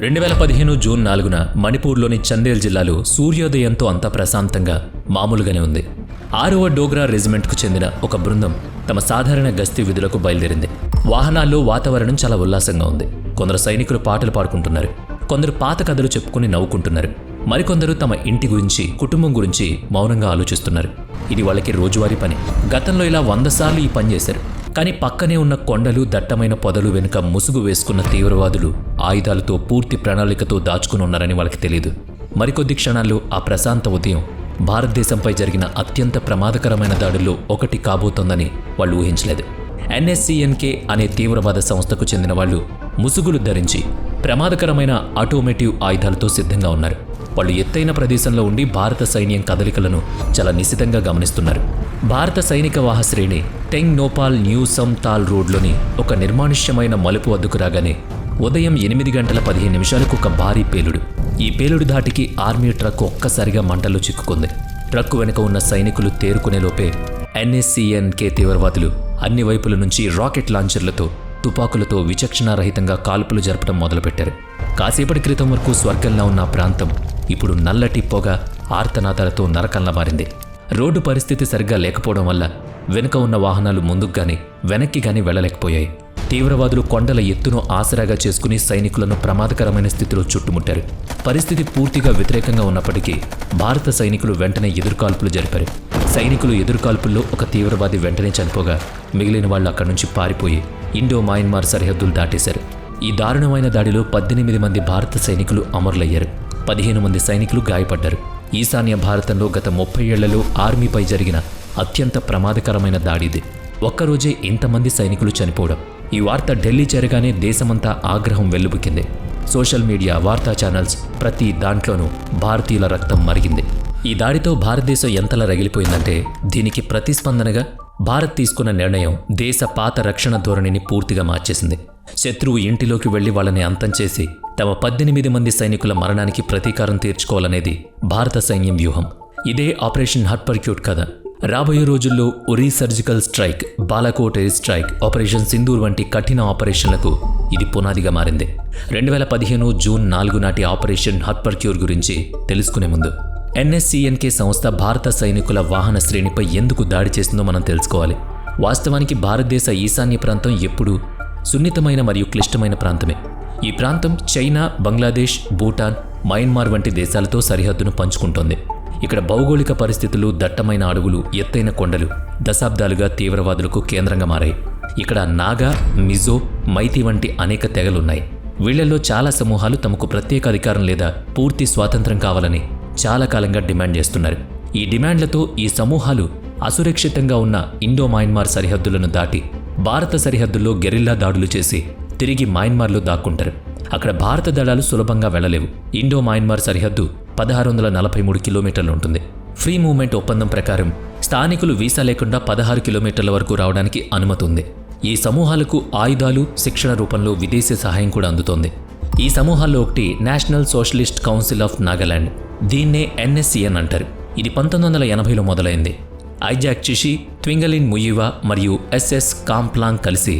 2015 June 4న మణిపూర్లోని Chandel జిల్లాలో సూర్యోదయంతో అంతా ప్రశాంతంగా మామూలుగానే ఉంది. 6వ డోగ్రా రెజిమెంట్కు చెందిన ఒక బృందం తమ సాధారణ గస్తీ విధులకు బయలుదేరింది. వాహనాల్లో వాతావరణం చాలా ఉల్లాసంగా ఉంది. కొందరు సైనికులు పాటలు పాడుకుంటున్నారు, కొందరు పాత కథలు చెప్పుకుని నవ్వుకుంటున్నారు, మరికొందరు తమ ఇంటి గురించి, కుటుంబం గురించి మౌనంగా ఆలోచిస్తున్నారు. ఇది వాళ్ళకి రోజువారీ పని. గతంలో ఇలా 100 సార్లు ఈ పని చేశారు. కానీ పక్కనే ఉన్న కొండలు, దట్టమైన పొదలు వెనుక ముసుగు వేసుకున్న తీవ్రవాదులు ఆయుధాలతో, పూర్తి ప్రణాళికతో దాచుకుని ఉన్నారని వాళ్ళకి తెలియదు. మరికొద్ది క్షణాల్లో ఆ ప్రశాంత ఉదయం భారతదేశంపై జరిగిన అత్యంత ప్రమాదకరమైన దాడుల్లో ఒకటి కాబోతోందని వాళ్ళు ఊహించలేదు. NSCNK అనే తీవ్రవాద సంస్థకు చెందిన వాళ్ళు ముసుగులు ధరించి ప్రమాదకరమైన ఆటోమేటివ్ ఆయుధాలతో సిద్ధంగా ఉన్నారు. వాళ్ళు ఎత్తైన ప్రదేశంలో ఉండి భారత సైన్యం కదలికలను చాలా నిశితంగా గమనిస్తున్నారు. భారత సైనిక వాహ శ్రేణి టెంగ్ నోపాల్ న్యూ సమ్ తాల్ రోడ్లోని ఒక నిర్మానుష్యమైన మలుపు వద్దకు రాగానే ఉదయం 8:15 ఒక భారీ పేలుడు. ఈ పేలుడు ధాటికి ఆర్మీ ట్రక్ ఒక్కసారిగా మంటల్లో చిక్కుకుంది. ట్రక్కు వెనుక ఉన్న సైనికులు తేరుకునేలోపే NSCNK తీవ్రవాదులు అన్ని వైపుల నుంచి రాకెట్ లాంచర్లతో, తుపాకులతో విచక్షణారహితంగా కాల్పులు జరపడం మొదలుపెట్టారు. కాసేపటి క్రితం వరకు స్వర్గంలా ఉన్న ప్రాంతం ఇప్పుడు నల్లటి పొగ, ఆర్తనాదాలతో నరకంలా మారింది. రోడ్డు పరిస్థితి సరిగ్గా లేకపోవడం వల్ల వెనుక ఉన్న వాహనాలు ముందుకు గాని వెనక్కి గాని వెళ్లలేకపోయాయి. తీవ్రవాదులు కొండల ఎత్తును ఆసరాగా చేసుకుని సైనికులను ప్రమాదకరమైన స్థితిలో చుట్టుముట్టారు. పరిస్థితి పూర్తిగా వ్యతిరేకంగా ఉన్నప్పటికీ భారత సైనికులు వెంటనే ఎదురుకాల్పులు జరిపారు. సైనికులు ఎదురుకాల్పుల్లో ఒక తీవ్రవాది వెంటనే చనిపోగా మిగిలిన వాళ్ళు అక్కడి నుంచి పారిపోయి ఇండో మయన్మార్ సరిహద్దులు దాటేశారు. ఈ దారుణమైన దాడిలో 18 మంది భారత సైనికులు అమరులయ్యారు. 15 మంది సైనికులు గాయపడ్డారు. ఈశాన్య భారతంలో గత 30 ఏళ్లలో ఆర్మీపై జరిగిన అత్యంత ప్రమాదకరమైన దాడిది. ఒక్కరోజే ఇంతమంది సైనికులు చనిపోవడం. ఈ వార్త ఢిల్లీ చేరగానే దేశమంతా ఆగ్రహం వెల్లుబుకింది. సోషల్ మీడియా, వార్తా ఛానల్స్ ప్రతి దాంట్లోనూ భారతీయుల రక్తం మరిగింది. ఈ దాడితో భారతదేశం ఎంతలా రగిలిపోయిందంటే దీనికి ప్రతిస్పందనగా భారత్ తీసుకున్న నిర్ణయం దేశ పాత రక్షణ ధోరణిని పూర్తిగా మార్చేసింది. శత్రువు ఇంటిలోకి వెళ్లి వాళ్ళని అంతం చేసి తమ 18 మంది సైనికుల మరణానికి ప్రతీకారం తీర్చుకోవాలనేది భారత సైన్యం వ్యూహం. ఇదే ఆపరేషన్ హట్పర్క్యూట్ కదా. రాబోయే రోజుల్లో Uri surgical strike, Balakot air strike, operation Sindoor వంటి కఠిన ఆపరేషన్లకు ఇది పునాదిగా మారింది. 2015 జూన్ 4 నాటి ఆపరేషన్ హట్పర్క్యూట్ గురించి తెలుసుకునే ముందు NSCNK సంస్థ భారత సైనికుల వాహన శ్రేణిపై ఎందుకు దాడి చేసిందో మనం తెలుసుకోవాలి. వాస్తవానికి భారతదేశ ఈశాన్య ప్రాంతం ఎప్పుడూ సున్నితమైన మరియు క్లిష్టమైన ప్రాంతమే. ఈ ప్రాంతం చైనా, బంగ్లాదేశ్, భూటాన్, మయన్మార్ వంటి దేశాలతో సరిహద్దును పంచుకుంటోంది. ఇక్కడ భౌగోళిక పరిస్థితులు, దట్టమైన అడవులు, ఎత్తైన కొండలు దశాబ్దాలుగా తీవ్రవాదులకు కేంద్రంగా మారాయి. ఇక్కడ నాగా, మిజో, మైతి వంటి అనేక తెగలున్నాయి. వీళ్లలో చాలా సమూహాలు తమకు ప్రత్యేక అధికారం లేదా పూర్తి స్వాతంత్రం కావాలని చాలా కాలంగా డిమాండ్ చేస్తున్నారు. ఈ డిమాండ్లతో ఈ సమూహాలు అసురక్షితంగా ఉన్న ఇండో మయన్మార్ సరిహద్దులను దాటి భారత సరిహద్దుల్లో గెరిల్లా దాడులు చేసి తిరిగి మయన్మార్లో దాక్కుంటారు. అక్కడ భారత దళాలు సులభంగా వెళ్లలేవు. ఇండో మయన్మార్ సరిహద్దు 1643 కిలోమీటర్లు ఉంటుంది. ఫ్రీ మూవ్మెంట్ ఒప్పందం ప్రకారం స్థానికులు వీసా లేకుండా 16 కిలోమీటర్ల వరకు రావడానికి అనుమతి ఉంది. ఈ సమూహాలకు ఆయుధాలు, శిక్షణ రూపంలో విదేశీ సహాయం కూడా అందుతోంది. ఈ సమూహాల్లో ఒకటి national socialist council of Nagaland. దీన్నే NSCN అంటారు. ఇది 1980లో మొదలైంది. ఐజాక్ చిషి, ట్వింగలిన్ ముయివా మరియు SS కాంప్లాంగ్ కలిసి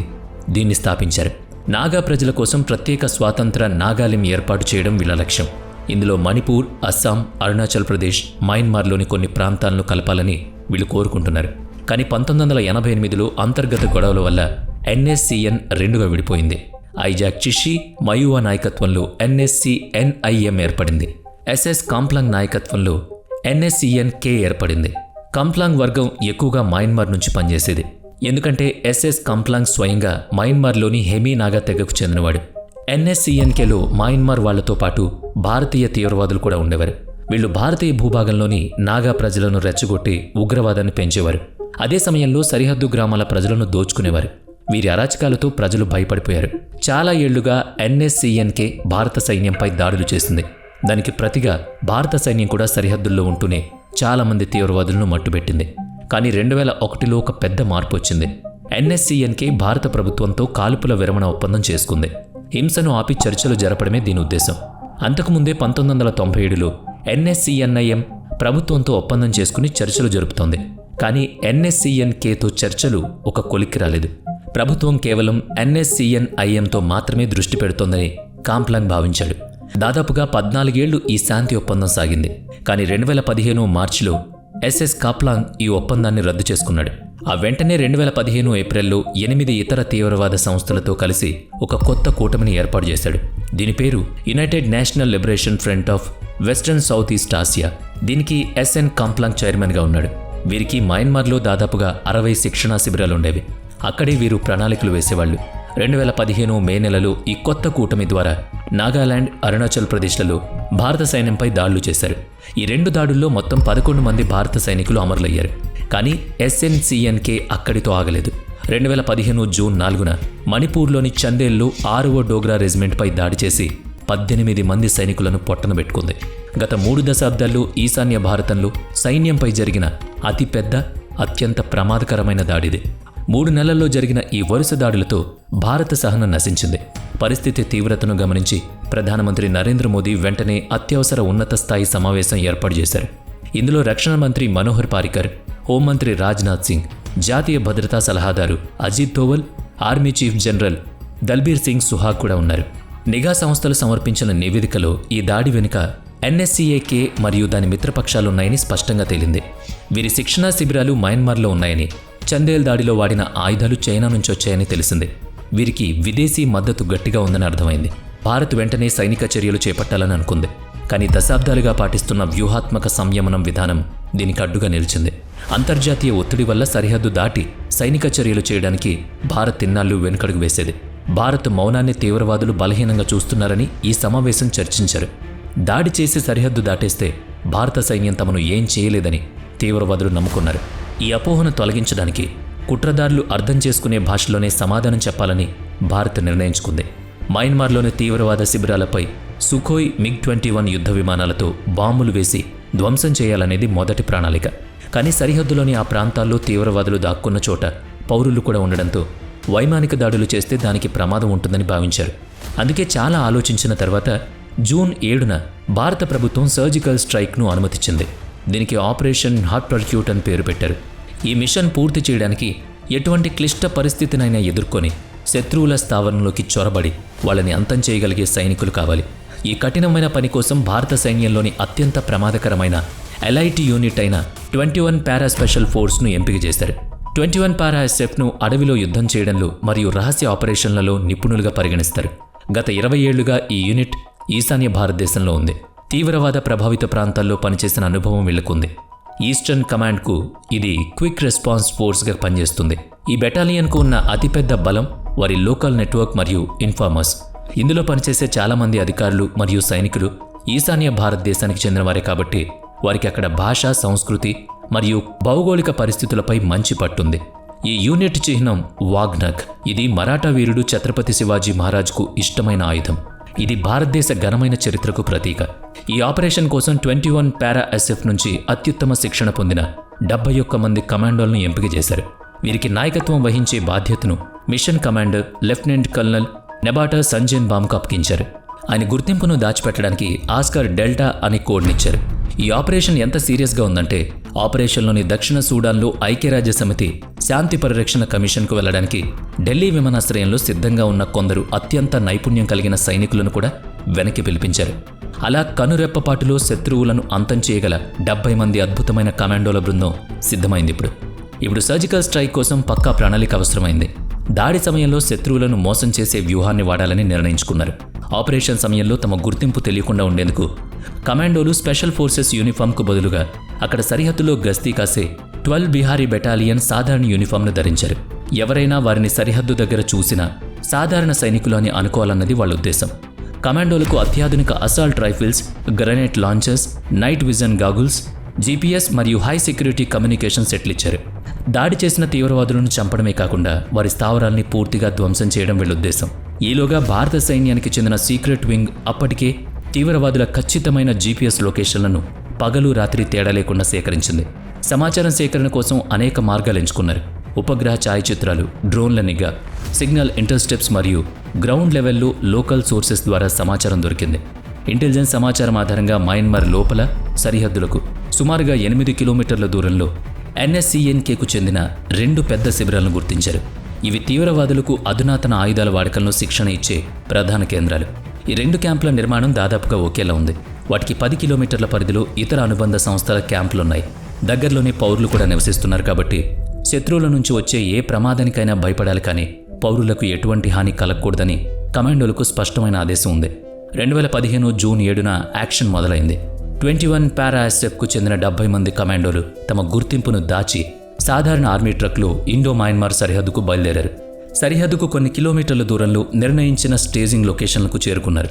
దీన్ని స్థాపించారు. నాగా ప్రజల కోసం ప్రత్యేక స్వాతంత్ర నాగాలిం ఏర్పాటు చేయడం వీళ్ళ లక్ష్యం. ఇందులో మణిపూర్, అస్సాం, అరుణాచల్ ప్రదేశ్, మయన్మార్లోని కొన్ని ప్రాంతాలను కలపాలని వీళ్ళు కోరుకుంటున్నారు. కానీ 1988లో అంతర్గత గొడవల వల్ల NSCN రెండుగా విడిపోయింది. ఐజాక్ చిషి, మయువా నాయకత్వంలో NSCNIM ఏర్పడింది. SS కాంప్లాంగ్ నాయకత్వంలో NSCNK ఏర్పడింది. కాంప్లాంగ్ వర్గం ఎక్కువగా మయన్మార్ నుంచి పనిచేసేది. ఎందుకంటే SS కాంప్లాంగ్ స్వయంగా మయన్మార్లోని హెమీ నాగా తెగకు చెందినవాడు. NSCNKలో మయన్మార్ వాళ్లతో పాటు భారతీయ తీవ్రవాదులు కూడా ఉండేవారు. వీళ్లు భారతీయ భూభాగంలోని నాగా ప్రజలను రెచ్చగొట్టి ఉగ్రవాదాన్ని పెంచేవారు. అదే సమయంలో సరిహద్దు గ్రామాల ప్రజలను దోచుకునేవారు. వీరి అరాచకాలతో ప్రజలు భయపడిపోయారు. చాలా ఏళ్లుగా NSCNK భారత సైన్యంపై దాడులు చేసింది. దానికి ప్రతిగా భారత సైన్యం కూడా సరిహద్దుల్లో ఉంటూనే చాలామంది తీవ్రవాదులను మట్టుబెట్టింది. కానీ 2001లో ఒక పెద్ద మార్పు వచ్చింది. NSCNK భారత ప్రభుత్వంతో కాల్పుల విరమణ ఒప్పందం చేసుకుంది. హింసను ఆపి చర్చలు జరపడమే దీని ఉద్దేశం. అంతకుముందే 1997లో NSCNIM ప్రభుత్వంతో ఒప్పందం చేసుకుని చర్చలు జరుపుతోంది. కానీ NSCNKతో చర్చలు ఒక కొలిక్కి రాలేదు. ప్రభుత్వం కేవలం NSCNIMతో మాత్రమే దృష్టి పెడుతోందని కాంప్లాంగ్ భావించాడు. దాదాపుగా 14 ఏళ్లు ఈ శాంతి ఒప్పందం సాగింది. కానీ 2015 మార్చిలో ఎస్ఎస్ కాప్లాంగ్ ఈ ఒప్పందాన్ని రద్దు చేసుకున్నాడు. ఆ వెంటనే 2015 ఏప్రిల్లో 8 ఇతర తీవ్రవాద సంస్థలతో కలిసి ఒక కొత్త కూటమిని ఏర్పాటు చేశాడు. దీని పేరు United national liberation front of western south east Asia. దీనికి ఎస్ఎన్ కాప్లాంగ్ చైర్మన్గా ఉన్నాడు. వీరికి మయన్మార్లో దాదాపుగా 60 శిక్షణా శిబిరాలుండేవి. అక్కడే వీరు ప్రణాళికలు వేసేవాళ్లు. 2015 మే నెలలో ఈ కొత్త కూటమి ద్వారా నాగాలాండ్, అరుణాచల్ ప్రదేశ్లలో భారత సైన్యంపై దాడులు చేశారు. ఈ 2 దాడుల్లో మొత్తం 11 మంది భారత సైనికులు అమరులయ్యారు. కానీ ఎస్ఎన్సిఎన్కే అక్కడితో ఆగలేదు. 2015 జూన్ 4న మణిపూర్లోని చందేల్లో 6వ డోగ్రా రెజిమెంట్పై దాడి చేసి 18 మంది సైనికులను పొట్టనబెట్టుకుంది. గత 3 దశాబ్దాల్లో ఈశాన్య భారతంలో సైన్యంపై జరిగిన అతిపెద్ద, అత్యంత ప్రమాదకరమైన దాడిది. 3 నెలల్లో జరిగిన ఈ వరుస దాడులతో భారత సహనం నశించింది. పరిస్థితి తీవ్రతను గమనించి ప్రధానమంత్రి నరేంద్ర మోదీ వెంటనే అత్యవసర ఉన్నత స్థాయి సమావేశం ఏర్పాటు చేశారు. ఇందులో రక్షణ మంత్రి మనోహర్ పారికర్, హోంమంత్రి రాజ్నాథ్ సింగ్, జాతీయ భద్రతా సలహాదారు Ajit Doval, army chief general Dalbir Singh Suhag కూడా ఉన్నారు. నిఘా సంస్థలు సమర్పించిన నివేదికలో ఈ దాడి వెనుక ఎన్ఎస్సీఏకే మరియు దాని మిత్రపక్షాలున్నాయని స్పష్టంగా తేలింది. వీరి శిక్షణా శిబిరాలు మయన్మార్లో ఉన్నాయని, చందేల్ దాడిలో వాడిన ఆయుధాలు చైనా నుంచి వచ్చాయని తెలిసింది. వీరికి విదేశీ మద్దతు గట్టిగా ఉందని అర్థమైంది. భారత్ వెంటనే సైనిక చర్యలు చేపట్టాలని అనుకుంది. కానీ దశాబ్దాలుగా పాటిస్తున్న వ్యూహాత్మక సంయమనం విధానం దీనికి అడ్డుగా నిలిచింది. అంతర్జాతీయ ఒత్తిడి వల్ల సరిహద్దు దాటి సైనిక చర్యలు చేయడానికి భారత్ ఇన్నాళ్లు వెనుకడుగు వేసేది. భారత్ మౌనాన్ని తీవ్రవాదులు బలహీనంగా చూస్తున్నారని ఈ సమావేశం చర్చించారు. దాడి చేసి సరిహద్దు దాటేస్తే భారత సైన్యం తమను ఏం చేయలేదని తీవ్రవాదులు నమ్ముకున్నారు. ఈ అపోహను తొలగించడానికి కుట్రదారులు అర్థం చేసుకునే భాషలోనే సమాధానం చెప్పాలని భారత్ నిర్ణయించుకుంది. మయన్మార్లోని తీవ్రవాద శిబిరాలపై సుఖోయ్ MiG-21 యుద్ధ విమానాలతో బాంబులు వేసి ధ్వంసం చేయాలనేది మొదటి ప్రణాళిక. కానీ సరిహద్దులోని ఆ ప్రాంతాల్లో తీవ్రవాదులు దాక్కున్న చోట పౌరులు కూడా ఉండడంతో వైమానిక దాడులు చేస్తే దానికి ప్రమాదం ఉంటుందని భావించారు. అందుకే చాలా ఆలోచించిన తర్వాత జూన్ 7న భారత ప్రభుత్వం సర్జికల్ స్ట్రైక్ను అనుమతించింది. దీనికి ఆపరేషన్ హాట్ పర్క్యూట్ అని పేరు పెట్టారు. ఈ మిషన్ పూర్తి చేయడానికి ఎటువంటి క్లిష్ట పరిస్థితినైనా ఎదుర్కొని శత్రువుల స్థావరంలోకి చొరబడి వాళ్ళని అంతం చేయగలిగే సైనికులు కావాలి. ఈ కఠినమైన పని కోసం భారత సైన్యంలోని అత్యంత ప్రమాదకరమైన ఎలైట్ యూనిట్ అయిన 21 పారా స్పెషల్ ఫోర్స్ను ఎంపిక చేశారు. 21 పారా ఎస్ఎఫ్ను అడవిలో యుద్ధం చేయడంలో మరియు రహస్య ఆపరేషన్లలో నిపుణులుగా పరిగణిస్తారు. గత 20 ఏళ్లుగా ఈ యూనిట్ ఈశాన్య భారతదేశంలో ఉంది. తీవ్రవాద ప్రభావిత ప్రాంతాల్లో పనిచేసిన అనుభవం వీళ్లకుంది. ఈస్టర్న్ కమాండ్కు ఇది క్విక్ రెస్పాన్స్ ఫోర్స్గా పనిచేస్తుంది. ఈ బెటాలియన్కు ఉన్న అతిపెద్ద బలం వారి లోకల్ నెట్వర్క్ మరియు ఇన్ఫార్మర్స్. ఇందులో పనిచేసే చాలామంది అధికారులు మరియు సైనికులు ఈశాన్య భారతదేశానికి చెందినవారే కాబట్టి వారికి అక్కడ భాష, సంస్కృతి మరియు భౌగోళిక పరిస్థితులపై మంచి పట్టుంది. ఈ యూనిట్ చిహ్నం వాగ్నగ్. ఇది మరాఠా వీరుడు ఛత్రపతి శివాజీ మహారాజ్కు ఇష్టమైన ఆయుధం. ఇది భారతదేశ ఘనమైన చరిత్రకు ప్రతీక. ఈ ఆపరేషన్ కోసం 21 పారా ఎస్ఎఫ్ నుంచి అత్యుత్తమ శిక్షణ పొందిన 71 మంది కమాండోలను ఎంపిక చేశారు. వీరికి నాయకత్వం వహించే బాధ్యతను mission commander lieutenant colonel Nectar సంజన్ బామ్కు అప్పగించారు. ఆయన గుర్తింపును దాచిపెట్టడానికి ఆస్కార్ డెల్టా అనే కోడ్నిచ్చారు. ఈ ఆపరేషన్ ఎంత సీరియస్గా ఉందంటే ఆపరేషన్లోని దక్షిణ సూడాన్లో ఐక్యరాజ్య సమితి శాంతి పరిరక్షణ కమిషన్కు వెళ్లడానికి ఢిల్లీ విమానాశ్రయంలో సిద్ధంగా ఉన్న కొందరు అత్యంత నైపుణ్యం కలిగిన సైనికులను కూడా వెనక్కి పిలిపించారు. అలా కనురెప్పపాటులో శత్రువులను అంతం చేయగల 70 మంది అద్భుతమైన కమాండోల బృందం సిద్ధమైంది. ఇప్పుడు సర్జికల్ స్ట్రైక్ కోసం పక్కా ప్రణాళిక అవసరమైంది. దాడి సమయంలో శత్రువులను మోసం చేసే వ్యూహాన్ని వాడాలని నిర్ణయించుకున్నారు. ఆపరేషన్ సమయంలో తమ గుర్తింపు తెలియకుండా ఉండేందుకు కమాండోలు స్పెషల్ ఫోర్సెస్ యూనిఫామ్కు బదులుగా అక్కడ సరిహద్దులో గస్తీ కాసే 12 బిహారీ బెటాలియన్ సాధారణ యూనిఫామ్ను ధరించారు. ఎవరైనా వారిని సరిహద్దు దగ్గర చూసినా సాధారణ సైనికులు అని అనుకోవాలన్నది వాళ్ళ ఉద్దేశం. కమాండోలకు అత్యాధునిక assault rifles, grenade launchers, night vision goggles, GPS మరియు హై సెక్యూరిటీ కమ్యూనికేషన్ సెట్లు ఇచ్చారు. దాడి చేసిన తీవ్రవాదులను చంపడమే కాకుండా వారి స్థావరాల్ని పూర్తిగా ధ్వంసం చేయడం వీళ్ళ ఉద్దేశం. ఈలోగా భారత సైన్యానికి చెందిన సీక్రెట్ వింగ్ అప్పటికే తీవ్రవాదుల ఖచ్చితమైన GPS లొకేషన్లను పగలు రాత్రి తేడా లేకుండా సేకరించింది. సమాచారం సేకరణ కోసం అనేక మార్గాలు ఎంచుకున్నారు. ఉపగ్రహ ఛాయాచిత్రాలు, డ్రోన్ల నిఘా, సిగ్నల్ ఇంటర్స్టెప్స్ మరియు గ్రౌండ్ లెవెల్లో లోకల్ సోర్సెస్ ద్వారా సమాచారం దొరికింది. ఇంటెలిజెన్స్ సమాచారం ఆధారంగా మయన్మార్ లోపల సరిహద్దులకు సుమారుగా 8 కిలోమీటర్ల దూరంలో NSCNKకు చెందిన 2 పెద్ద శిబిరాలను గుర్తించారు. ఇవి తీవ్రవాదులకు అధునాతన ఆయుధాల వాడకంలో శిక్షణ ఇచ్చే ప్రధాన కేంద్రాలు. ఈ 2 క్యాంపుల నిర్మాణం దాదాపుగా ఒకేలా ఉంది. వాటికి 10 కిలోమీటర్ల పరిధిలో ఇతర అనుబంధ సంస్థల క్యాంపులున్నాయి. దగ్గరలోనే పౌరులు కూడా నివసిస్తున్నారు కాబట్టి శత్రువుల నుంచి వచ్చే ఏ ప్రమాదానికైనా భయపడాలి, కానీ పౌరులకు ఎటువంటి హాని కలగకూడదని కమాండోలకు స్పష్టమైన ఆదేశం ఉంది. 2015 జూన్ 7న యాక్షన్ మొదలైంది. 21 పారాఎస్ఎఫ్కు చెందిన 70 మంది కమాండోలు తమ గుర్తింపును దాచి సాధారణ ఆర్మీ ట్రక్లో ఇండో మయన్మార్ సరిహద్దుకు బయలుదేరారు. సరిహద్దుకు కొన్ని కిలోమీటర్ల దూరంలో నిర్ణయించిన స్టేజింగ్ లొకేషన్లకు చేరుకున్నారు.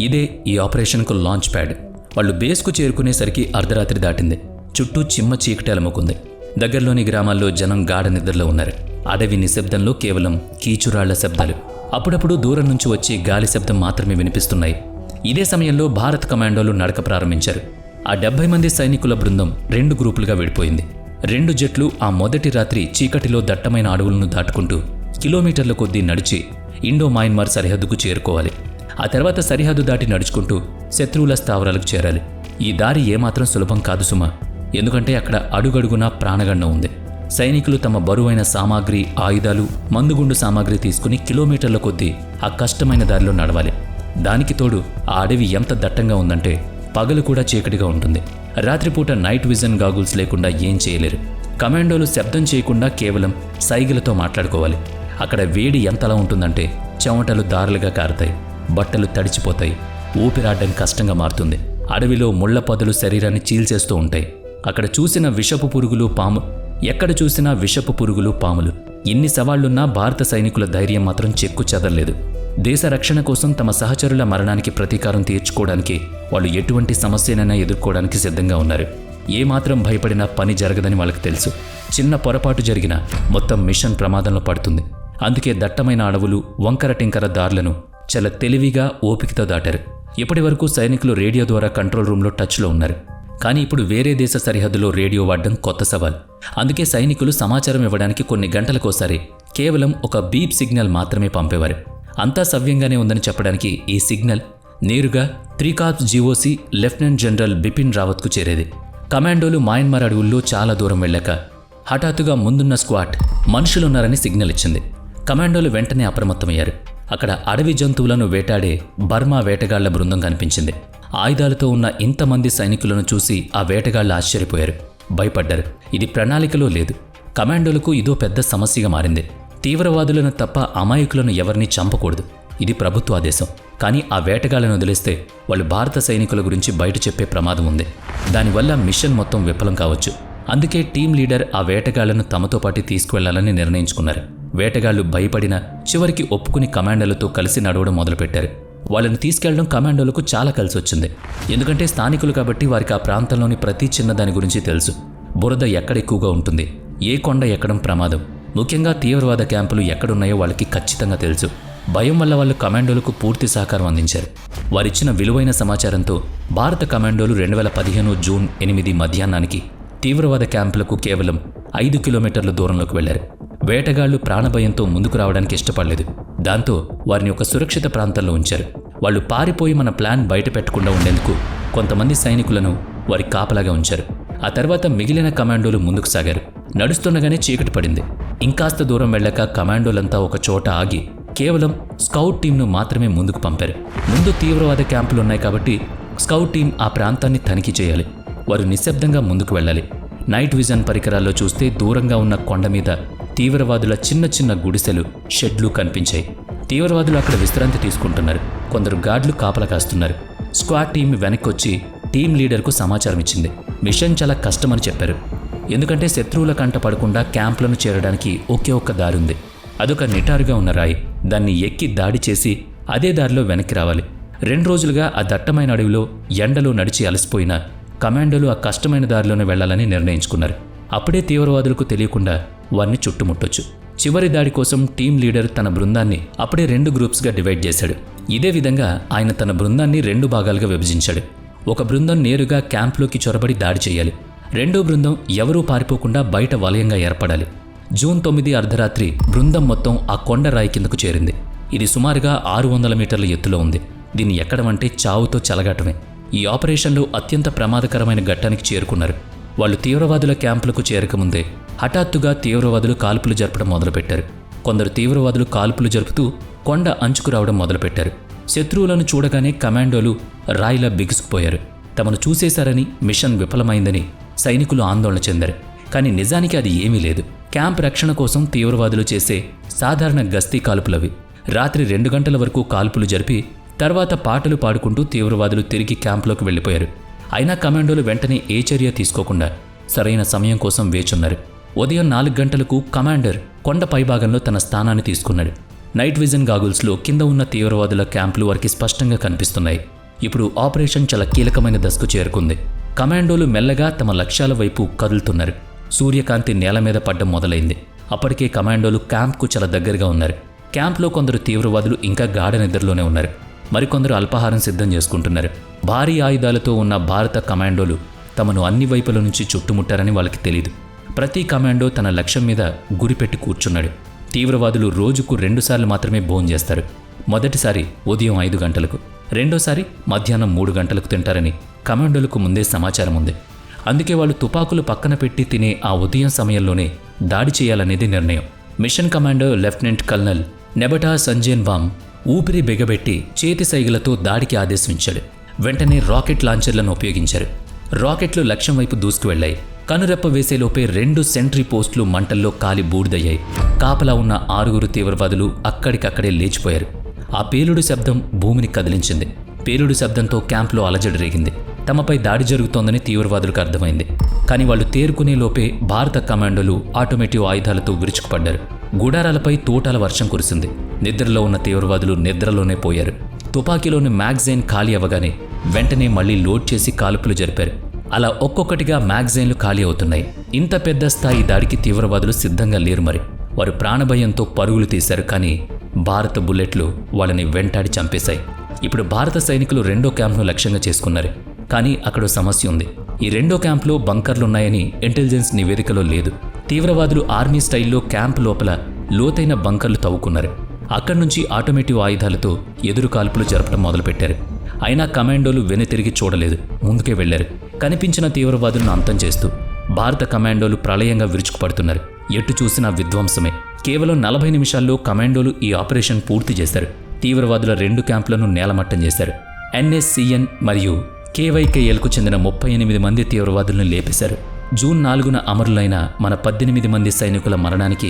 ఇదే ఈ ఆపరేషన్కు లాంచ్ ప్యాడ్. వాళ్ళు బేస్కు చేరుకునేసరికి అర్ధరాత్రి దాటింది. చుట్టూ చిమ్మ చీకటి అలముకుంది. దగ్గరలోని గ్రామాల్లో జనం గాఢ నిద్రలో ఉన్నారు. అడవి నిశ్శబ్దంలో కేవలం కీచురాళ్ల శబ్దాలు, అప్పుడప్పుడు దూరం నుంచి వచ్చే గాలి శబ్దం మాత్రమే వినిపిస్తున్నాయి. ఇదే సమయంలో భారత్ కమాండోలు నడక ప్రారంభించారు. ఆ 70 మంది సైనికుల బృందం 2 గ్రూపులుగా విడిపోయింది. 2 జట్లు ఆ మొదటి రాత్రి చీకటిలో దట్టమైన అడవులను దాటుకుంటూ కిలోమీటర్ల కొద్దీ నడిచి ఇండో మయన్మార్ సరిహద్దుకు చేరుకోవాలి. ఆ తర్వాత సరిహద్దు దాటి నడుచుకుంటూ శత్రువుల స్థావరాలకు చేరాలి. ఈ దారి ఏమాత్రం సులభం కాదు సుమా, ఎందుకంటే అక్కడ అడుగడుగునా ప్రాణగండం ఉంది. సైనికులు తమ బరువైన సామాగ్రి, ఆయుధాలు, మందుగుండు సామాగ్రి తీసుకుని కిలోమీటర్ల కొద్దీ ఆ కష్టమైన దారిలో నడవాలి. దానికి తోడు ఆ అడవి ఎంత దట్టంగా ఉందంటే పగలు కూడా చీకటిగా ఉంటుంది. రాత్రిపూట నైట్ విజన్ గాగుల్స్ లేకుండా ఏం చేయలేరు. కమాండోలు శబ్దం చేయకుండా కేవలం సైగలతో మాట్లాడుకోవాలి. అక్కడ వేడి ఎంతలా ఉంటుందంటే చెమటలు దారులుగా కారుతాయి, బట్టలు తడిచిపోతాయి, ఊపిరాడడం కష్టంగా మారుతుంది. అడవిలో ముళ్ల పొదలు శరీరాన్ని చీల్చేస్తూ ఉంటాయి. అక్కడ చూసిన విషపు పురుగులు, ఎక్కడ చూసినా విషపు పురుగులు, పాములు. ఇన్ని సవాళ్లున్నా భారత సైనికుల ధైర్యం మాత్రం చెక్కు చెదరలేదు. దేశ రక్షణ కోసం తమ సహచరుల మరణానికి ప్రతీకారం తీర్చుకోవడానికి వాళ్ళు ఎటువంటి సమస్యనైనా ఎదుర్కోవడానికి సిద్ధంగా ఉన్నారు. ఏమాత్రం భయపడినా పని జరగదని వాళ్ళకి తెలుసు. చిన్న పొరపాటు జరిగినా మొత్తం మిషన్ ప్రమాదంలో పడుతుంది. అందుకే దట్టమైన అడవులు, వంకర టింకర దారులను చాలా తెలివిగా, ఓపికతో దాటారు. ఇప్పటి వరకు సైనికులు రేడియో ద్వారా కంట్రోల్ రూమ్లో టచ్లో ఉన్నారు. కానీ ఇప్పుడు వేరే దేశ సరిహద్దులో రేడియో వాడడం కొత్త సవాల్. అందుకే సైనికులు సమాచారం ఇవ్వడానికి కొన్ని గంటలకోసారి కేవలం ఒక బీప్ సిగ్నల్ మాత్రమే పంపేవారు. అంతా సవ్యంగానే ఉందని చెప్పడానికి ఈ సిగ్నల్ నేరుగా 3 corps GOC lieutenant general Bipin రావత్కు చేరేది. కమాండోలు మయన్మార్ అడవుల్లో చాలా దూరం వెళ్ళాక హఠాత్తుగా ముందున్న స్క్వాడ్ మనుషులున్నారని సిగ్నల్ ఇచ్చింది. కమాండోలు వెంటనే అప్రమత్తమయ్యారు. అక్కడ అడవి జంతువులను వేటాడే బర్మా వేటగాళ్ల బృందం కనిపించింది. ఆయుధాలతో ఉన్న ఇంతమంది సైనికులను చూసి ఆ వేటగాళ్లు ఆశ్చర్యపోయారు, భయపడ్డారు. ఇది ప్రణాళికలో లేదు. కమాండోలకు ఇదో పెద్ద సమస్యగా మారింది. తీవ్రవాదులను తప్ప అమాయకులను ఎవరినీ చంపకూడదు, ఇది ప్రభుత్వ ఆదేశం. కానీ ఆ వేటగాళ్లను వదిలేస్తే వాళ్ళు భారత సైనికుల గురించి బయట చెప్పే ప్రమాదం ఉంది. దానివల్ల మిషన్ మొత్తం విఫలం కావచ్చు. అందుకే టీం లీడర్ ఆ వేటగాళ్లను తమతో పాటు తీసుకువెళ్లాలని నిర్ణయించుకున్నారు. వేటగాళ్లు భయపడిన చివరికి ఒప్పుకుని కమాండోలతో కలిసి నడవడం మొదలుపెట్టారు. వాళ్ళని తీసుకెళ్లడం కమాండోలకు చాలా కలిసొచ్చింది. ఎందుకంటే స్థానికులు కాబట్టి వారికి ఆ ప్రాంతంలోని ప్రతి చిన్నదాని గురించి తెలుసు. బురద ఎక్కడ ఎక్కువగా ఉంటుంది, ఏ కొండ ఎక్కడం ప్రమాదం, ముఖ్యంగా తీవ్రవాద క్యాంపులు ఎక్కడున్నాయో వాళ్ళకి ఖచ్చితంగా తెలుసు. భయం వల్ల వాళ్ళు కమాండోలకు పూర్తి సహకారం అందించారు. వారిచ్చిన విలువైన సమాచారంతో భారత కమాండోలు 2015 జూన్ 8 మధ్యాహ్నానికి తీవ్రవాద క్యాంపులకు కేవలం 5 కిలోమీటర్ల దూరంలోకి వెళ్లారు. వేటగాళ్లు ప్రాణభయంతో ముందుకు రావడానికి ఇష్టపడలేదు. దాంతో వారిని ఒక సురక్షిత ప్రాంతంలో ఉంచారు. వాళ్ళు పారిపోయి మన ప్లాన్ బయట పెట్టకుండా ఉండేందుకు కొంతమంది సైనికులను వారి కాపలాగా ఉంచారు. ఆ తర్వాత మిగిలిన కమాండోలు ముందుకు సాగారు. నడుస్తుండగానే చీకటి పడింది. ఇంకాస్త దూరం వెళ్ళాక కమాండోలంతా ఒక చోట ఆగి కేవలం స్కౌట్ టీంను మాత్రమే ముందుకు పంపారు. ముందు తీవ్రవాద క్యాంపులు ఉన్నాయి కాబట్టి స్కౌట్ టీం ఆ ప్రాంతాన్ని తనిఖీ చేయాలి. వారు నిశ్శబ్దంగా ముందుకు వెళ్ళాలి. నైట్ విజన్ పరికరాల్లో చూస్తే దూరంగా ఉన్న కొండ మీద తీవ్రవాదుల చిన్న చిన్న గుడిసెలు, షెడ్లు కనిపించాయి. తీవ్రవాదులు అక్కడ విశ్రాంతి తీసుకుంటున్నారు. కొందరు గార్డులు కాపలా కాస్తున్నారు. స్క్వాడ్ టీం వెనక్కొచ్చి టీం లీడర్కు సమాచారం ఇచ్చింది. మిషన్ చాలా కష్టమని చెప్పారు. ఎందుకంటే శత్రువుల కంట పడకుండా క్యాంపులను చేరడానికి ఒకే ఒక్క దారి ఉంది. అదొక నిటారుగా ఉన్న రాయి. దాన్ని ఎక్కి దాడి చేసి అదే దారిలో వెనక్కి రావాలి. 2 రోజులుగా ఆ దట్టమైన అడవిలో ఎండలో నడిచి అలసిపోయిన కమాండోలు ఆ కష్టమైన దారిలోనే వెళ్లాలని నిర్ణయించుకున్నారు. అప్పుడే తీవ్రవాదులకు తెలియకుండా వారిని చుట్టుముట్టొచ్చు. చివరి దాడి కోసం టీం లీడర్ తన బృందాన్ని అప్పుడే 2 గ్రూప్స్గా డివైడ్ చేశాడు. ఇదే విధంగా ఆయన తన బృందాన్ని 2 భాగాలుగా విభజించాడు. ఒక బృందం నేరుగా క్యాంప్లోకి చొరబడి దాడి చేయాలి. రెండో బృందం ఎవరూ పారిపోకుండా బయట వలయంగా ఏర్పడాలి. జూన్ 9 అర్ధరాత్రి బృందం మొత్తం ఆ కొండ రాయి కిందకు చేరింది. ఇది సుమారుగా 600 మీటర్ల ఎత్తులో ఉంది. దీన్ని ఎక్కడమంటే చావుతో చెలగాటమే. ఈ ఆపరేషన్లో అత్యంత ప్రమాదకరమైన ఘట్టానికి చేరుకున్నారు. వాళ్ళు తీవ్రవాదుల క్యాంపులకు చేరకముందే హఠాత్తుగా తీవ్రవాదులు కాల్పులు జరపడం మొదలుపెట్టారు. కొందరు తీవ్రవాదులు కాల్పులు జరుపుతూ కొండ అంచుకు రావడం మొదలుపెట్టారు. శత్రువులను చూడగానే కమాండోలు రాయిలా బిగుసుకుపోయారు. తమను చూసేశారని, మిషన్ విఫలమైందని సైనికులు ఆందోళన చెందారు. కానీ నిజానికి అది ఏమీ లేదు. క్యాంప్ రక్షణ కోసం తీవ్రవాదులు చేసే సాధారణ గస్తీ కాల్పులవి. రాత్రి 2 గంటల వరకు కాల్పులు జరిపి తర్వాత పాటలు పాడుకుంటూ తీవ్రవాదులు తిరిగి క్యాంప్లోకి వెళ్లిపోయారు. అయినా కమాండోలు వెంటనే ఏ చర్య తీసుకోకుండా సరైన సమయం కోసం వేచున్నారు. ఉదయం 4 గంటలకు కమాండర్ కొండ పైభాగంలో తన స్థానాన్ని తీసుకున్నాడు. నైట్ విజన్ గాగుల్స్లో కింద ఉన్న తీవ్రవాదుల క్యాంపులు వారికి స్పష్టంగా కనిపిస్తున్నాయి. ఇప్పుడు ఆపరేషన్ చాలా కీలకమైన దశకు చేరుకుంది. కమాండోలు మెల్లగా తమ లక్ష్యాల వైపు కదులుతున్నారు. సూర్యకాంతి నేల మీద పడ్డం మొదలైంది. అప్పటికే కమాండోలు క్యాంప్కు చాలా దగ్గరగా ఉన్నారు. క్యాంప్లో కొందరు తీవ్రవాదులు ఇంకా గాఢ నిద్రలోనే ఉన్నారు. మరికొందరు అల్పాహారం సిద్ధం చేసుకుంటున్నారు. భారీ ఆయుధాలతో ఉన్న భారత కమాండోలు తమను అన్ని వైపుల నుంచి చుట్టుముట్టారని వాళ్ళకి తెలీదు. ప్రతి కమాండో తన లక్ష్యం మీద గురిపెట్టి కూర్చున్నాడు. తీవ్రవాదులు రోజుకు 2 సార్లు మాత్రమే భోంచేస్తారు. మొదటిసారి ఉదయం 5 గంటలకు, రెండోసారి మధ్యాహ్నం 3 గంటలకు తింటారని కమాండోలకు ముందే సమాచారం ఉంది. అందుకే వాళ్ళు తుపాకులు పక్కన పెట్టి తినే ఆ ఉదయం సమయంలోనే దాడి చేయాలనేది నిర్ణయం. Mission commander lieutenant colonel Nectar Sanjenbam ఊపిరి బిగబెట్టి చేతి సైగలతో దాడికి ఆదేశించాడు. వెంటనే రాకెట్ లాంచర్లను ఉపయోగించారు. రాకెట్లు లక్ష్యం వైపు దూసుకువెళ్లాయి. కనురెప్ప వేసేలోపే 2 సెంట్రీ పోస్టులు మంటల్లో కాలి బూడిదయ్యాయి. కాపలా ఉన్న 6 తీవ్రవాదులు అక్కడికక్కడే లేచిపోయారు. ఆ పేలుడు శబ్దం భూమిని కదిలించింది. పేలుడు శబ్దంతో క్యాంప్లో అలజడి రేగింది. తమపై దాడి జరుగుతోందని తీవ్రవాదులకు అర్థమైంది. కానీ వాళ్ళు తేరుకునే లోపే భారత కమాండోలు ఆటోమేటివ్ ఆయుధాలతో విరుచుకుపడ్డారు. గుడారాలపై తూటాల వర్షం కురిసింది. నిద్రలో ఉన్న తీవ్రవాదులు నిద్రలోనే పోయారు. తుపాకీలోని మ్యాగజైన్ ఖాళీ అవ్వగానే వెంటనే మళ్లీ లోడ్ చేసి కాల్పులు జరిపారు. అలా ఒక్కొక్కటిగా మ్యాగజైన్లు ఖాళీ అవుతున్నాయి. ఇంత పెద్ద స్థాయి దాడికి తీవ్రవాదులు సిద్ధంగా లేరు. మరి వారు ప్రాణభయంతో పరుగులు తీశారు. కానీ భారత బుల్లెట్లు వాళ్ళని వెంటాడి చంపేశాయి. ఇప్పుడు భారత సైనికులు 2వ క్యాంప్ను లక్ష్యంగా చేసుకున్నారు. కానీ అక్కడో సమస్య ఉంది. ఈ 2వ క్యాంప్లో బంకర్లున్నాయని ఇంటెలిజెన్స్ నివేదికలో లేదు. తీవ్రవాదులు ఆర్మీ స్టైల్లో క్యాంప్ లోపల లోతైన బంకర్లు తవ్వుకున్నారు. అక్కడి నుంచి ఆటోమేటివ్ ఆయుధాలతో ఎదురు కాల్పులు జరపడం మొదలుపెట్టారు. అయినా కమాండోలు వెనుతిరిగి చూడలేదు, ముందుకే వెళ్లారు. కనిపించిన తీవ్రవాదులను అంతం చేస్తూ భారత కమాండోలు ప్రళయంగా విరుచుకుపడుతున్నారు. ఎటు చూసినా విధ్వంసమే. కేవలం 40 నిమిషాల్లో కమాండోలు ఈ ఆపరేషన్ పూర్తి చేశారు. తీవ్రవాదుల 2 క్యాంపులను నేలమట్టం చేశారు. ఎన్ఎస్సిఎన్ మరియు కేవైకేఎల్కు చెందిన 38 మంది తీవ్రవాదులను లేపేశారు. జూన్ 4న అమరులైన మన 18 మంది సైనికుల మరణానికి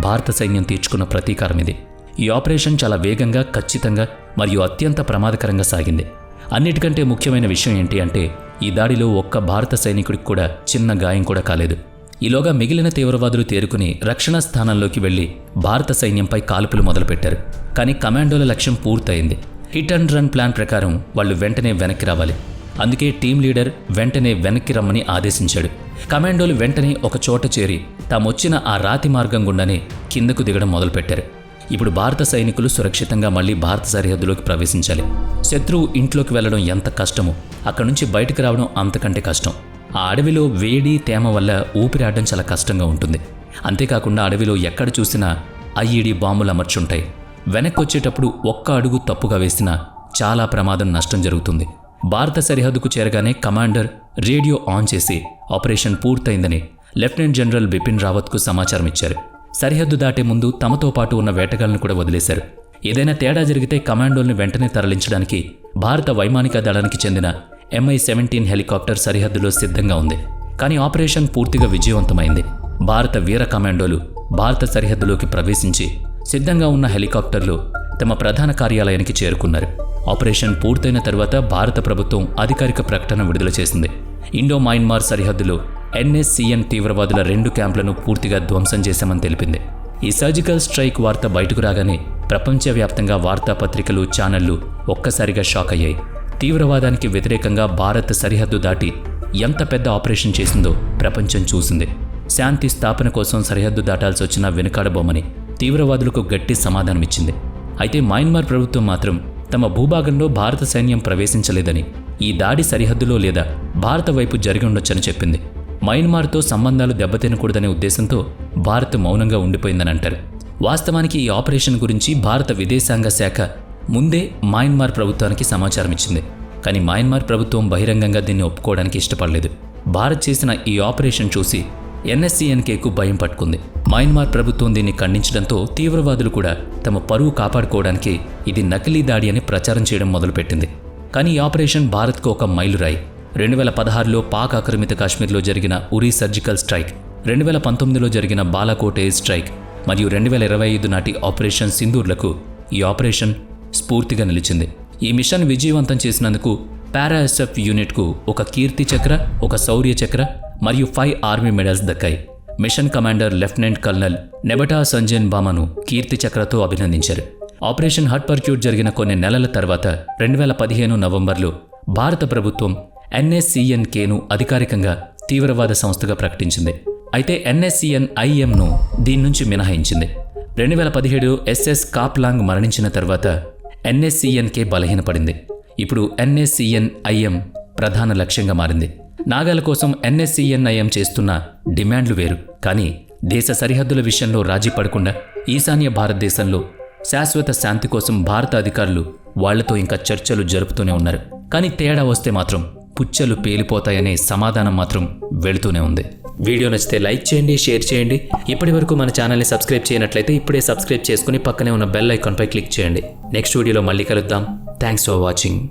భారత సైన్యం తీర్చుకున్న ప్రతీకారం ఇది. ఈ ఆపరేషన్ చాలా వేగంగా, ఖచ్చితంగా మరియు అత్యంత ప్రమాదకరంగా సాగింది. అన్నిటికంటే ముఖ్యమైన విషయం ఏంటి అంటే ఈ దాడిలో ఒక్క భారత సైనికుడికి కూడా చిన్న గాయం కూడా కాలేదు. ఈలోగా మిగిలిన తీవ్రవాదులు తేరుకుని రక్షణ స్థానంలోకి వెళ్లి భారత సైన్యంపై కాల్పులు మొదలుపెట్టారు. కానీ కమాండోల లక్ష్యం పూర్తయింది. హిట్ అండ్ రన్ ప్లాన్ ప్రకారం వాళ్ళు వెంటనే వెనక్కి రావాలి. అందుకే టీం లీడర్ వెంటనే వెనక్కి రమ్మని ఆదేశించాడు. కమాండోలు వెంటనే ఒక చోట చేరి తామొచ్చిన ఆ రాతి మార్గం గుండానే కిందకు దిగడం మొదలుపెట్టారు. ఇప్పుడు భారత సైనికులు సురక్షితంగా మళ్లీ భారత సరిహద్దులోకి ప్రవేశించాలి. శత్రువు ఇంట్లోకి వెళ్లడం ఎంత కష్టమో అక్కడి నుంచి బయటకు రావడం అంతకంటే కష్టం. ఆ అడవిలో వేడి, తేమ వల్ల ఊపిరాడడం చాలా కష్టంగా ఉంటుంది. అంతేకాకుండా అడవిలో ఎక్కడ చూసినా ఐఈడీ బాంబులు అమర్చుంటాయి. వెనక్కి వచ్చేటప్పుడు ఒక్క అడుగు తప్పుగా వేసినా చాలా ప్రమాదం, నష్టం జరుగుతుంది. భారత సరిహద్దుకు చేరగానే కమాండర్ రేడియో ఆన్ చేసి ఆపరేషన్ పూర్తయిందని లెఫ్టినెంట్ జనరల్ బిపిన్ రావత్కు సమాచారం ఇచ్చారు. సరిహద్దు దాటే ముందు తమతో పాటు ఉన్న వేటగాళ్లను కూడా వదిలేశారు. ఏదైనా తేడా జరిగితే కమాండోల్ని వెంటనే తరలించడానికి భారత వైమానిక దళానికి చెందిన MI-17 హెలికాప్టర్ సరిహద్దులో సిద్ధంగా ఉంది. కానీ ఆపరేషన్ పూర్తిగా విజయవంతమైంది. భారత వీర కమాండోలు భారత సరిహద్దులోకి ప్రవేశించి సిద్ధంగా ఉన్న హెలికాప్టర్లు తమ ప్రధాన కార్యాలయానికి చేరుకున్నారు. ఆపరేషన్ పూర్తయిన తర్వాత భారత ప్రభుత్వం అధికారిక ప్రకటన విడుదల చేసింది. ఇండో మయన్మార్ సరిహద్దులో ఎన్ఎస్సిఎన్ తీవ్రవాదుల 2 క్యాంపులను పూర్తిగా ధ్వంసం చేశామని తెలిపింది. ఈ సర్జికల్ స్ట్రైక్ వార్త బయటకు రాగానే ప్రపంచవ్యాప్తంగా వార్తాపత్రికలు, ఛానళ్లు ఒక్కసారిగా షాక్ అయ్యాయి. తీవ్రవాదానికి వ్యతిరేకంగా భారత్ సరిహద్దు దాటి ఎంత పెద్ద ఆపరేషన్ చేసిందో ప్రపంచం చూసింది. శాంతి స్థాపన కోసం సరిహద్దు దాటాల్సి వచ్చినా వెనుకాడబోమని తీవ్రవాదులకు గట్టి సమాధానమిచ్చింది. అయితే మయన్మార్ ప్రభుత్వం మాత్రం తమ భూభాగంలో భారత సైన్యం ప్రవేశించలేదని, ఈ దాడి సరిహద్దులో లేదా భారత వైపు జరిగి ఉండొచ్చని చెప్పింది. మయన్మార్తో సంబంధాలు దెబ్బతినకూడదనే ఉద్దేశంతో భారత్ మౌనంగా ఉండిపోయిందని అంటారు. వాస్తవానికి ఈ ఆపరేషన్ గురించి భారత విదేశాంగ శాఖ ముందే మయన్మార్ ప్రభుత్వానికి సమాచారం ఇచ్చింది. కానీ మయన్మార్ ప్రభుత్వం బహిరంగంగా దీన్ని ఒప్పుకోవడానికి ఇష్టపడలేదు. భారత్ చేసిన ఈ ఆపరేషన్ చూసి ఎన్ఎస్సీఎన్కేకు భయం పట్టుకుంది. మయన్మార్ ప్రభుత్వం దీన్ని ఖండించడంతో తీవ్రవాదులు కూడా తమ పరువు కాపాడుకోవడానికి ఇది నకిలీ దాడి అని ప్రచారం చేయడం మొదలుపెట్టింది. కానీ ఈ ఆపరేషన్ భారత్కు ఒక మైలురాయి. 2016లో పాక్ ఆక్రమిత కాశ్మీర్లో జరిగిన ఉరీ సర్జికల్ స్ట్రైక్, 2019లో జరిగిన బాలాకోట్ ఎయిర్ స్ట్రైక్ మరియు 2025 నాటి ఆపరేషన్ సింధూర్లకు ఈ ఆపరేషన్ స్ఫూర్తిగా నిలిచింది. ఈ మిషన్ విజయవంతం చేసినందుకు పారా ఎస్ఎఫ్ యూనిట్కు ఒక కీర్తి చక్ర, ఒక శౌర్య చక్ర మరియు 5 ఆర్మీ మెడల్స్ దక్కాయి. Mission commander lieutenant colonel Nectar సంజన్ బామాను కీర్తి చక్రతో అభినందించారు. ఆపరేషన్ హట్ పర్క్యూట్ జరిగిన కొన్ని నెలల తర్వాత 2015 నవంబర్లో భారత ప్రభుత్వం ఎన్ఎస్సీఎన్కేను అధికారికంగా తీవ్రవాద సంస్థగా ప్రకటించింది. అయితే ఎన్ఎస్సీఎన్ఐఎంను దీని నుంచి మినహాయించింది. 2017 ఎస్ఎస్ కాప్లాంగ్ మరణించిన తర్వాత ఎన్ఎస్సీఎన్కే బలహీనపడింది. ఇప్పుడు ఎన్ఎస్సీఎన్ఐఎం ప్రధాన లక్ష్యంగా మారింది. నాగాల కోసం ఎన్ఎస్సీఎన్ఐఎం చేస్తున్న డిమాండ్లు వేరు. కానీ దేశ సరిహద్దుల విషయంలో రాజీ పడకుండా ఈశాన్య భారతదేశంలో శాశ్వత శాంతి కోసం భారత అధికారులు వాళ్లతో ఇంకా చర్చలు జరుపుతూనే ఉన్నారు. కానీ తేడా వస్తే మాత్రం పుచ్చలు పేలిపోతాయనే సమాధానం మాత్రం వెళుతూనే ఉంది. వీడియో నచ్చితే లైక్ చేయండి, షేర్ చేయండి. ఇప్పటివరకు మన ఛానల్ని సబ్స్క్రైబ్ చేయనట్లయితే ఇప్పుడే సబ్స్క్రైబ్ చేసుకుని పక్కనే ఉన్న బెల్ ఐకాన్పై క్లిక్ చేయండి. నెక్స్ట్ వీడియోలో మళ్ళీ కలుద్దాం. Thanks for watching.